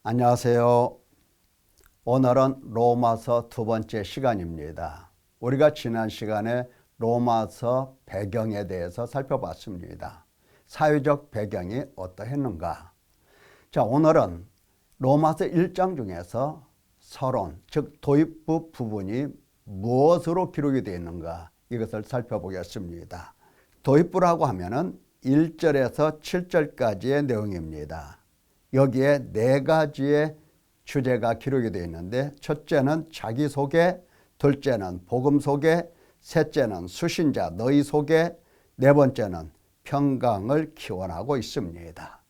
안녕하세요. 오늘은 로마서 두 번째 시간입니다. 우리가 지난 시간에 로마서 배경에 대해서 살펴봤습니다. 사회적 배경이 어떠했는가? 자, 오늘은 로마서 1장 중에서 서론, 즉 도입부 부분이 무엇으로 기록이 되어 있는가? 이것을 살펴보겠습니다. 도입부라고 하면은 1절에서 7절까지의 내용입니다. 여기에 네 가지의 주제가 기록이 되어 있는데, 첫째는 자기소개, 둘째는 복음소개, 셋째는 수신자 너희 소개, 네 번째는 평강을 기원하고 있습니다.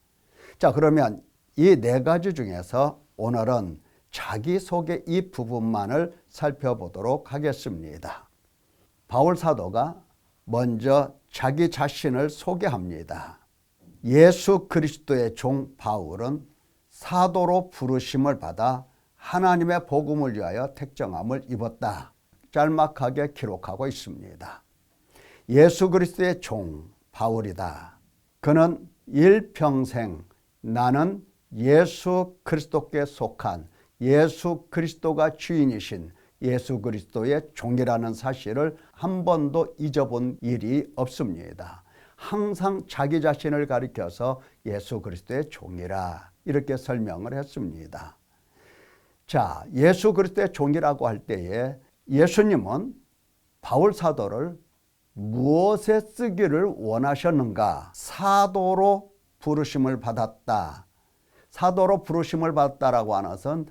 자, 그러면 이 네 가지 중에서 오늘은 자기소개 이 부분만을 살펴보도록 하겠습니다. 바울 사도가 먼저 자기 자신을 소개합니다. 예수 그리스도의 종 바울은 사도로 부르심을 받아 하나님의 복음을 위하여 택정함을 입었다. 짤막하게 기록하고 있습니다. 예수 그리스도의 종 바울이다. 그는 일평생 나는 예수 그리스도께 속한 예수 그리스도가 주인이신 예수 그리스도의 종이라는 사실을 한 번도 잊어본 일이 없습니다. 항상 자기 자신을 가리켜서 예수 그리스도의 종이라 이렇게 설명을 했습니다. 자, 예수 그리스도의 종이라고 할 때에 예수님은 바울 사도를 무엇에 쓰기를 원하셨는가? 사도로 부르심을 받았다. 사도로 부르심을 받았다라고 하는 것은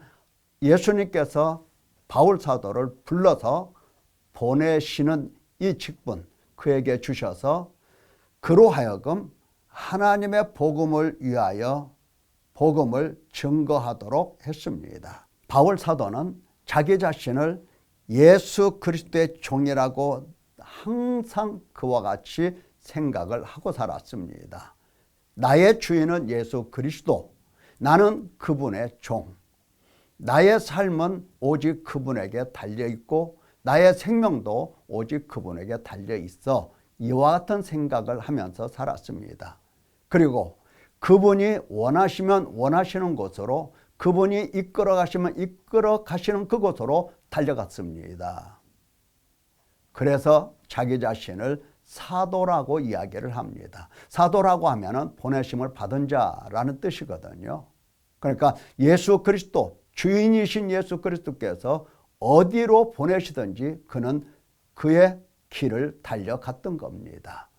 예수님께서 바울 사도를 불러서 보내시는 이 직분 그에게 주셔서 그로 하여금 하나님의 복음을 위하여 복음을 증거하도록 했습니다. 바울 사도는 자기 자신을 예수 그리스도의 종이라고 항상 그와 같이 생각을 하고 살았습니다. 나의 주인은 예수 그리스도, 나는 그분의 종. 나의 삶은 오직 그분에게 달려있고 나의 생명도 오직 그분에게 달려있어. 이와 같은 생각을 하면서 살았습니다. 그리고 그분이 원하시면 원하시는 곳으로, 그분이 이끌어 가시면 이끌어 가시는 그곳으로 달려갔습니다. 그래서 자기 자신을 사도라고 이야기를 합니다. 사도라고 하면은 보내심을 받은 자라는 뜻이거든요. 그러니까 예수 그리스도, 주인이신 예수 그리스도께서 어디로 보내시든지 그는 그의 길을 달려갔던 겁니다.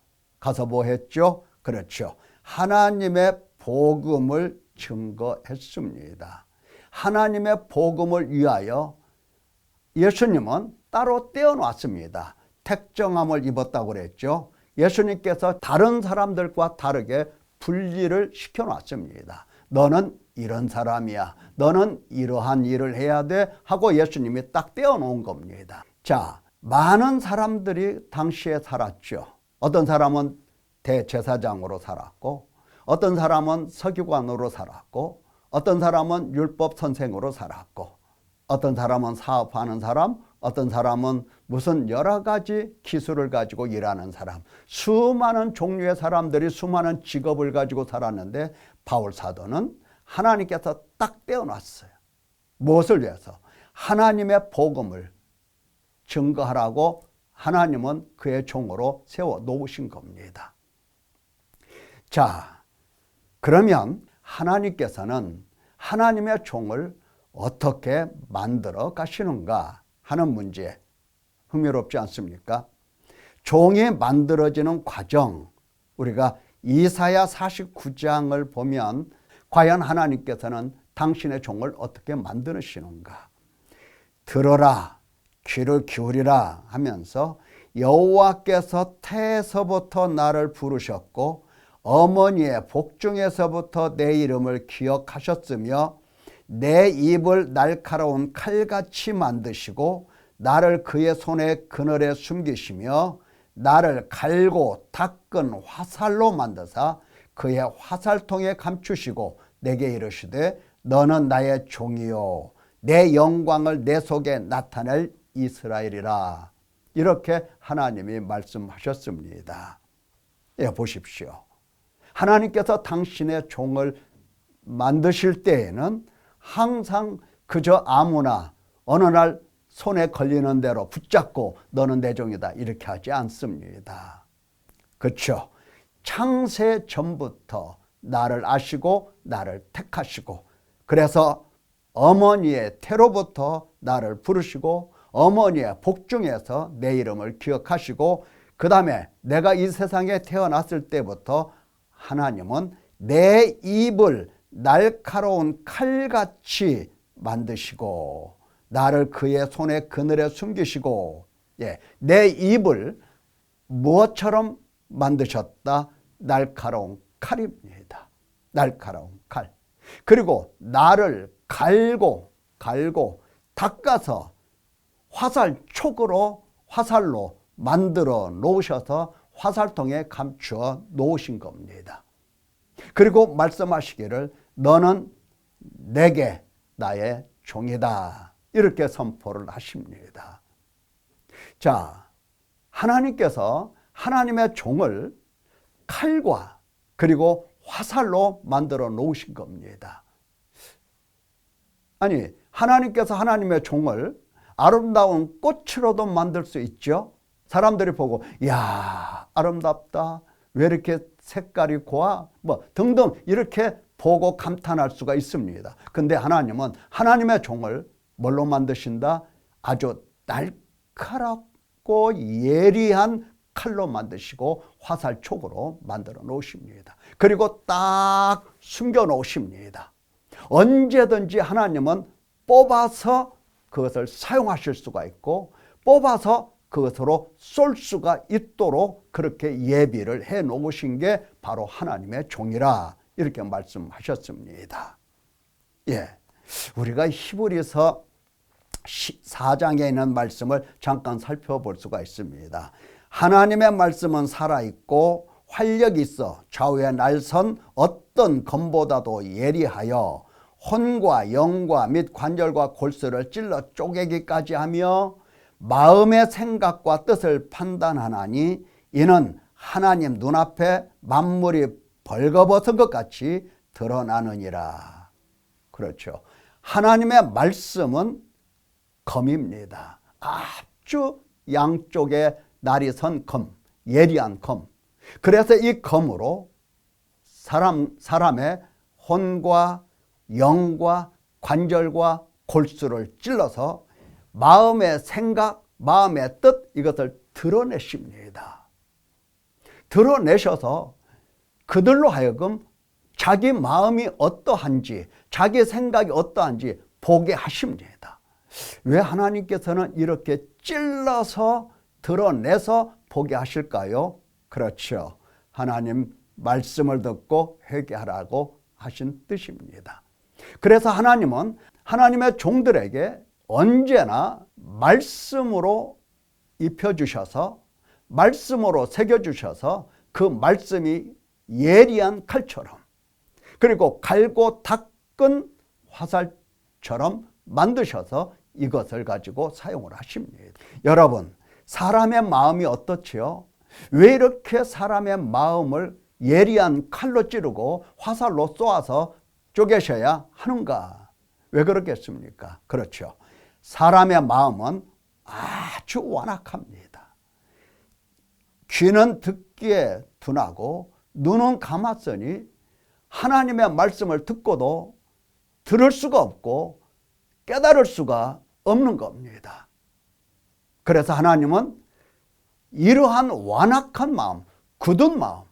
가서 뭐 했죠? 그렇죠. 하나님의 복음을 증거했습니다. 하나님의 복음을 위하여 예수님은 따로 떼어놨습니다. 택정함을 입었다고 그랬죠. 예수님께서 다른 사람들과 다르게 분리를 시켜놨습니다. 너는 이런 사람이야. 너는 이러한 일을 해야 돼 하고 예수님이 딱 떼어놓은 겁니다. 자, 많은 사람들이 당시에 살았죠. 어떤 사람은 대제사장으로 살았고, 어떤 사람은 서기관으로 살았고, 어떤 사람은 율법 선생으로 살았고, 어떤 사람은 사업하는 사람, 어떤 사람은 무슨 여러 가지 기술을 가지고 일하는 사람, 수많은 종류의 사람들이 수많은 직업을 가지고 살았는데 바울 사도는 하나님께서 딱 떼어놨어요. 무엇을 위해서? 하나님의 복음을 증거하라고 하나님은 그의 종으로 세워 놓으신 겁니다. 자, 그러면 하나님께서는 하나님의 종을 어떻게 만들어 가시는가 하는 문제, 흥미롭지 않습니까? 종이 만들어지는 과정, 우리가 이사야 49장을 보면 과연 하나님께서는 당신의 종을 어떻게 만드시는가? 들어라, 귀를 기울이라 하면서 여호와께서 태에서부터 나를 부르셨고 어머니의 복중에서부터 내 이름을 기억하셨으며 내 입을 날카로운 칼같이 만드시고 나를 그의 손의 그늘에 숨기시며 나를 갈고 닦은 화살로 만드사 그의 화살통에 감추시고 내게 이르시되 너는 나의 종이요 내 영광을 내 속에 나타낼 이스라엘이라. 이렇게 하나님이 말씀하셨습니다. 예, 보십시오. 하나님께서 당신의 종을 만드실 때에는 항상 그저 아무나 어느 날 손에 걸리는 대로 붙잡고 너는 내 종이다 이렇게 하지 않습니다. 그렇죠? 창세 전부터 나를 아시고 나를 택하시고 그래서 어머니의 태로부터 나를 부르시고 어머니의 복중에서 내 이름을 기억하시고 그 다음에 내가 이 세상에 태어났을 때부터 하나님은 내 입을 날카로운 칼같이 만드시고 나를 그의 손에 그늘에 숨기시고 내 입을 무엇처럼 만드셨다? 날카로운 칼입니다. 날카로운 칼. 그리고 나를 갈고 닦아서 화살로 만들어 놓으셔서 화살통에 감추어 놓으신 겁니다. 그리고 말씀하시기를 너는 내게 나의 종이다 이렇게 선포를 하십니다. 자, 하나님께서 하나님의 종을 칼과 그리고 화살로 만들어 놓으신 겁니다. 아니, 하나님께서 하나님의 종을 아름다운 꽃으로도 만들 수 있죠. 사람들이 보고 야 아름답다, 왜 이렇게 색깔이 고와, 뭐 등등 이렇게 보고 감탄할 수가 있습니다. 근데 하나님은 하나님의 종을 뭘로 만드신다? 아주 날카롭고 예리한 칼로 만드시고 화살촉으로 만들어 놓으십니다. 그리고 딱 숨겨 놓으십니다. 언제든지 하나님은 뽑아서 그것을 사용하실 수가 있고 뽑아서 그것으로 쏠 수가 있도록 그렇게 예비를 해 놓으신 게 바로 하나님의 종이라 이렇게 말씀하셨습니다. 우리가 히브리서 4장에 있는 말씀을 잠깐 살펴볼 수가 있습니다. 하나님의 말씀은 살아있고 활력이 있어 좌우에 날선 어떤 검보다도 예리하여 혼과 영과 및 관절과 골수를 찔러 쪼개기까지 하며 마음의 생각과 뜻을 판단하나니 이는 하나님 눈앞에 만물이 벌거벗은 것 같이 드러나느니라. 그렇죠. 하나님의 말씀은 검입니다. 아주 양쪽에 날이 선 검, 예리한 검. 그래서 이 검으로 사람의 혼과 영과 관절과 골수를 찔러서 마음의 생각, 마음의 뜻 이것을 드러내십니다. 드러내셔서 그들로 하여금 자기 마음이 어떠한지, 자기 생각이 어떠한지 보게 하십니다. 왜 하나님께서는 이렇게 찔러서 드러내서 보게 하실까요? 그렇죠. 하나님 말씀을 듣고 회개하라고 하신 뜻입니다. 그래서 하나님은 하나님의 종들에게 언제나 말씀으로 입혀주셔서 말씀으로 새겨주셔서 그 말씀이 예리한 칼처럼 그리고 갈고 닦은 화살처럼 만드셔서 이것을 가지고 사용을 하십니다. 여러분, 사람의 마음이 어떻지요? 왜 이렇게 사람의 마음을 예리한 칼로 찌르고 화살로 쏘아서 쪼개셔야 하는가? 왜 그렇겠습니까? 그렇죠. 사람의 마음은 아주 완악합니다. 귀는 듣기에 둔하고 눈은 감았으니 하나님의 말씀을 듣고도 들을 수가 없고 깨달을 수가 없는 겁니다. 그래서 하나님은 이러한 완악한 마음, 굳은 마음,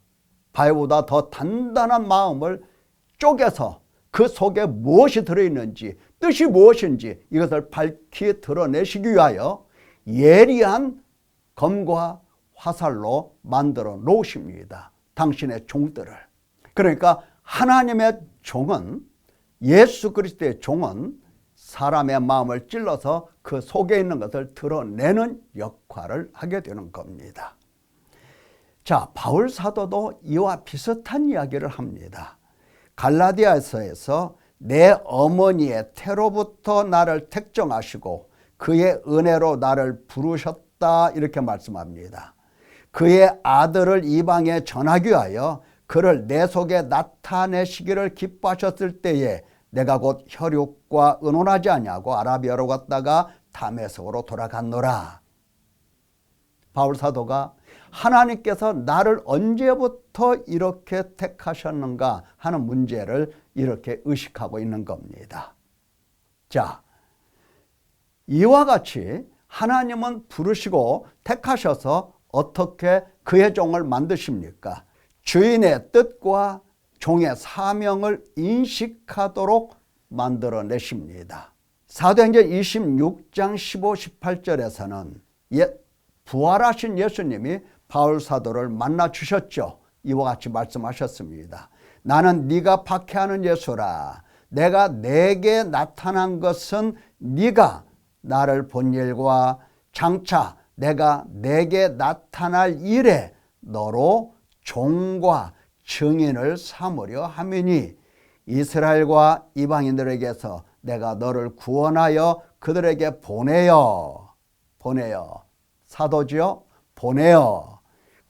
바위보다 더 단단한 마음을 쪼개서 그 속에 무엇이 들어있는지, 뜻이 무엇인지 이것을 밝히 드러내시기 위하여 예리한 검과 화살로 만들어 놓으십니다. 당신의 종들을. 그러니까 하나님의 종은, 예수 그리스도의 종은 사람의 마음을 찔러서 그 속에 있는 것을 드러내는 역할을 하게 되는 겁니다. 자, 바울 사도도 이와 비슷한 이야기를 합니다. 갈라디아서에서 내 어머니의 태로부터 나를 택정하시고 그의 은혜로 나를 부르셨다 이렇게 말씀합니다. 그의 아들을 이방에 전하기 위하여 그를 내 속에 나타내시기를 기뻐하셨을 때에 내가 곧 혈육과 의논하지 아니하고 아라비아로 갔다가 다메섹으로 돌아갔노라. 바울 사도가 하나님께서 나를 언제부터 이렇게 택하셨는가 하는 문제를 이렇게 의식하고 있는 겁니다. 자, 이와 같이 하나님은 부르시고 택하셔서 어떻게 그의 종을 만드십니까? 주인의 뜻과 종의 사명을 인식하도록 만들어내십니다. 사도행전 26장 15, 18절에서는 부활하신 예수님이 바울 사도를 만나 주셨죠. 이와 같이 말씀하셨습니다. 나는 네가 박해하는 예수라. 내가 내게 나타난 것은 네가 나를 본 일과 장차 내가 내게 나타날 일에 너로 종과 증인을 삼으려 함이니 이스라엘과 이방인들에게서 내가 너를 구원하여 그들에게 보내어 사도지요? 보내어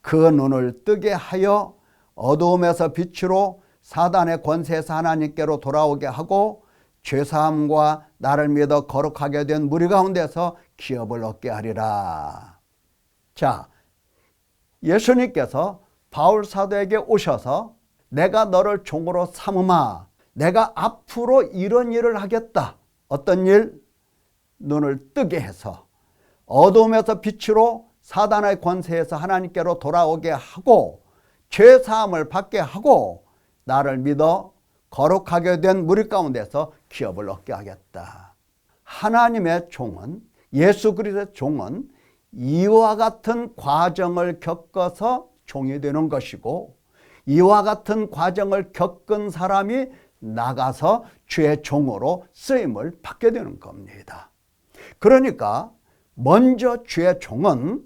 그 눈을 뜨게 하여 어두움에서 빛으로 사단의 권세에서 하나님께로 돌아오게 하고 죄사함과 나를 믿어 거룩하게 된 무리 가운데서 기업을 얻게 하리라. 자, 예수님께서 바울 사도에게 오셔서 내가 너를 종으로 삼으마. 내가 앞으로 이런 일을 하겠다. 어떤 일? 눈을 뜨게 해서 어두움에서 빛으로 사단의 권세에서 하나님께로 돌아오게 하고 죄사함을 받게 하고 나를 믿어 거룩하게 된 무리 가운데서 기업을 얻게 하겠다. 하나님의 종은, 예수 그리스도의 종은 이와 같은 과정을 겪어서 종이 되는 것이고 이와 같은 과정을 겪은 사람이 나가서 주의 종으로 쓰임을 받게 되는 겁니다. 그러니까 먼저 주의 종은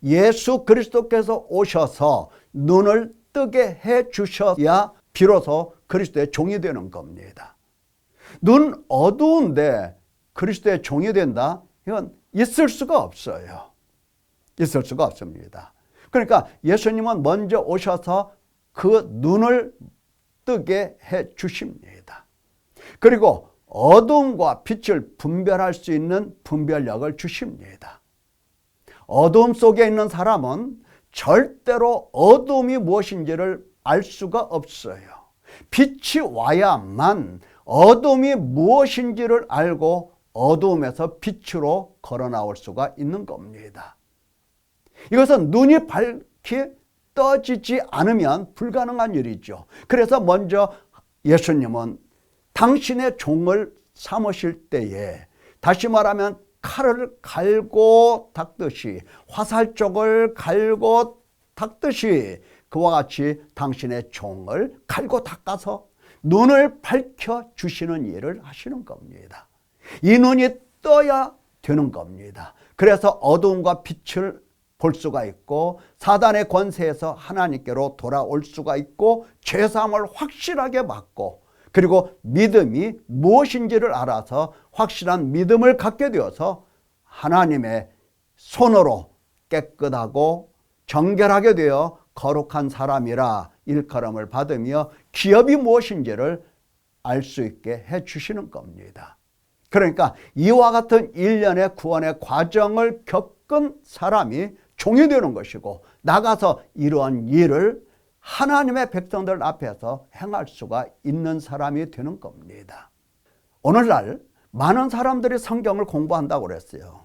예수 그리스도께서 오셔서 눈을 뜨게 해 주셔야 비로소 그리스도의 종이 되는 겁니다. 눈 어두운데 그리스도의 종이 된다? 이건 있을 수가 없어요. 있을 수가 없습니다. 그러니까 예수님은 먼저 오셔서 그 눈을 뜨게 해 주십니다. 그리고 어둠과 빛을 분별할 수 있는 분별력을 주십니다. 어둠 속에 있는 사람은 절대로 어둠이 무엇인지를 알 수가 없어요. 빛이 와야만 어둠이 무엇인지를 알고 어둠에서 빛으로 걸어 나올 수가 있는 겁니다. 이것은 눈이 밝게 떠지지 않으면 불가능한 일이죠. 그래서 먼저 예수님은 당신의 종을 삼으실 때에, 다시 말하면 칼을 갈고 닦듯이, 화살쪽을 갈고 닦듯이 그와 같이 당신의 종을 갈고 닦아서 눈을 밝혀주시는 일을 하시는 겁니다. 이 눈이 떠야 되는 겁니다. 그래서 어두움과 빛을 볼 수가 있고 사단의 권세에서 하나님께로 돌아올 수가 있고 죄사함을 확실하게 받고 그리고 믿음이 무엇인지를 알아서 확실한 믿음을 갖게 되어서 하나님의 손으로 깨끗하고 정결하게 되어 거룩한 사람이라 일컬음을 받으며 기업이 무엇인지를 알 수 있게 해주시는 겁니다. 그러니까 이와 같은 일련의 구원의 과정을 겪은 사람이 종이 되는 것이고 나가서 이러한 일을 하나님의 백성들 앞에서 행할 수가 있는 사람이 되는 겁니다. 오늘날 많은 사람들이 성경을 공부한다고 그랬어요.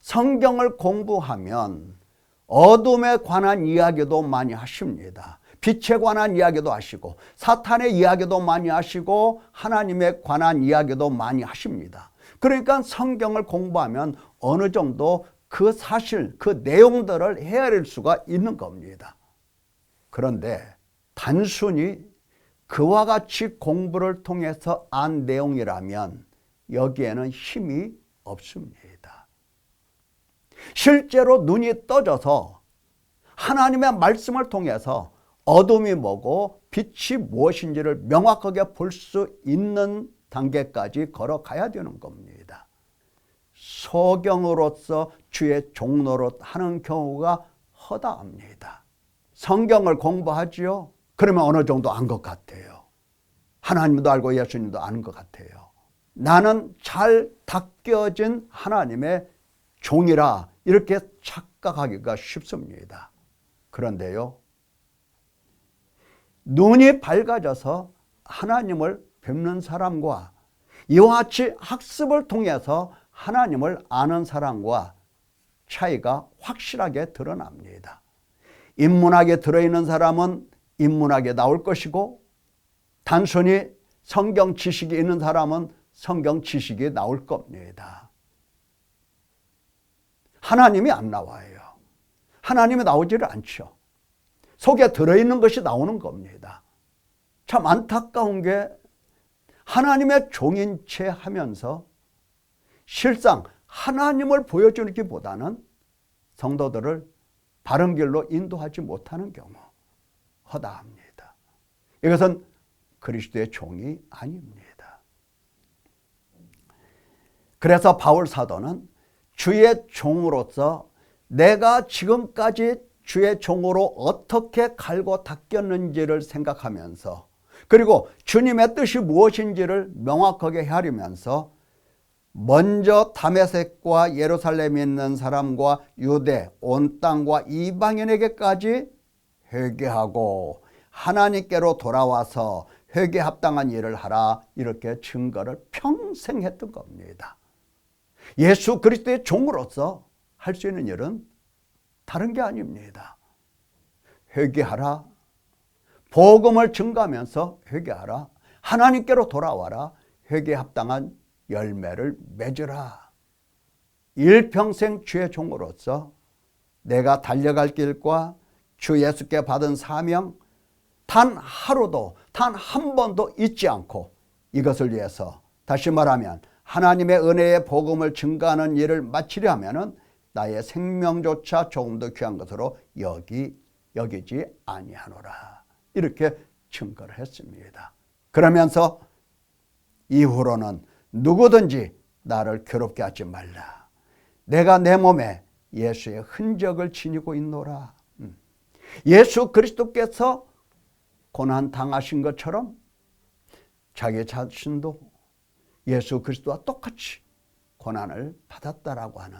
성경을 공부하면 어둠에 관한 이야기도 많이 하십니다. 빛에 관한 이야기도 하시고 사탄의 이야기도 많이 하시고 하나님에 관한 이야기도 많이 하십니다. 그러니까 성경을 공부하면 어느 정도 그 사실, 그 내용들을 헤아릴 수가 있는 겁니다. 그런데 단순히 그와 같이 공부를 통해서 안 내용이라면 여기에는 힘이 없습니다. 실제로 눈이 떠져서 하나님의 말씀을 통해서 어둠이 뭐고 빛이 무엇인지를 명확하게 볼 수 있는 단계까지 걸어가야 되는 겁니다. 소경으로서 주의 종노릇 하는 경우가 허다합니다. 성경을 공부하지요? 그러면 어느 정도 안 것 같아요. 하나님도 알고 예수님도 아는 것 같아요. 나는 잘 닦여진 하나님의 종이라 이렇게 착각하기가 쉽습니다. 그런데요, 눈이 밝아져서 하나님을 뵙는 사람과 이와 같이 학습을 통해서 하나님을 아는 사람과 차이가 확실하게 드러납니다. 인문학에 들어있는 사람은 인문학에 나올 것이고, 단순히 성경 지식이 있는 사람은 성경 지식이 나올 겁니다. 하나님이 안 나와요. 하나님이 나오지를 않죠. 속에 들어있는 것이 나오는 겁니다. 참 안타까운 게 하나님의 종인 채 하면서 실상 하나님을 보여주기보다는 성도들을 바른 길로 인도하지 못하는 경우 허다합니다. 이것은 그리스도의 종이 아닙니다. 그래서 바울 사도는 주의 종으로서 내가 지금까지 주의 종으로 어떻게 갈고 닦였는지를 생각하면서, 그리고 주님의 뜻이 무엇인지를 명확하게 헤아리면서 먼저 다메섹과 예루살렘에 있는 사람과 유대, 온 땅과 이방인에게까지 회개하고 하나님께로 돌아와서 회개에 합당한 일을 하라, 이렇게 증거를 평생 했던 겁니다. 예수 그리스도의 종으로서 할 수 있는 일은 다른 게 아닙니다. 회개하라, 복음을 증거하면서 회개하라, 하나님께로 돌아와라, 회개에 합당한 열매를 맺으라. 일평생 주의 종으로서 내가 달려갈 길과 주 예수께 받은 사명 단 하루도, 단 한 번도 잊지 않고 이것을 위해서, 다시 말하면 하나님의 은혜의 복음을 증거하는 일을 마치려 하면은 나의 생명조차 조금 더 귀한 것으로 여기지 아니하노라, 이렇게 증거를 했습니다. 그러면서 이후로는 누구든지 나를 괴롭게 하지 말라. 내가 내 몸에 예수의 흔적을 지니고 있노라. 예수 그리스도께서 고난 당하신 것처럼 자기 자신도 예수 그리스도와 똑같이 고난을 받았다라고 하는,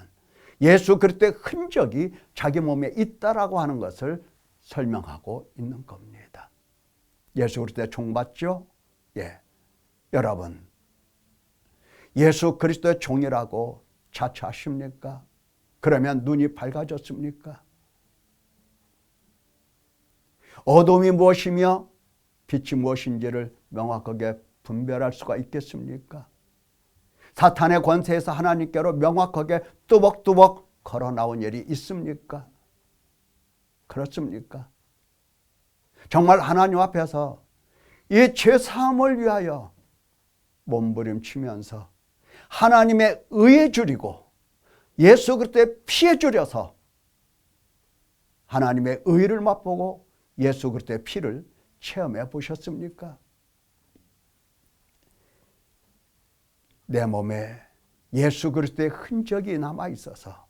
예수 그리스도의 흔적이 자기 몸에 있다라고 하는 것을 설명하고 있는 겁니다. 예수 그리스도의 종 맞죠? 예. 여러분, 예수 그리스도의 종이라고 자처하십니까? 그러면 눈이 밝아졌습니까? 어둠이 무엇이며 빛이 무엇인지를 명확하게 분별할 수가 있겠습니까? 사탄의 권세에서 하나님께로 명확하게 뚜벅뚜벅 걸어 나온 일이 있습니까? 그렇습니까? 정말 하나님 앞에서 이 죄사함을 위하여 몸부림치면서 하나님의 의에 줄이고 예수 그리스도의 피에 줄여서 하나님의 의를 맛보고 예수 그리스도의 피를 체험해 보셨습니까? 내 몸에 예수 그리스도의 흔적이 남아 있어서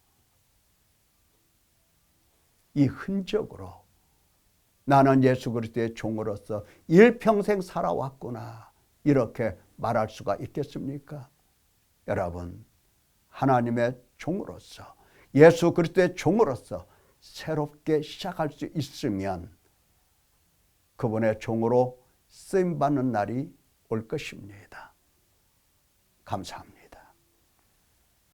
이 흔적으로 나는 예수 그리스도의 종으로서 일평생 살아왔구나, 이렇게 말할 수가 있겠습니까? 여러분, 하나님의 종으로서, 예수 그리스도의 종으로서 새롭게 시작할 수 있으면 그분의 종으로 쓰임받는 날이 올 것입니다. 감사합니다.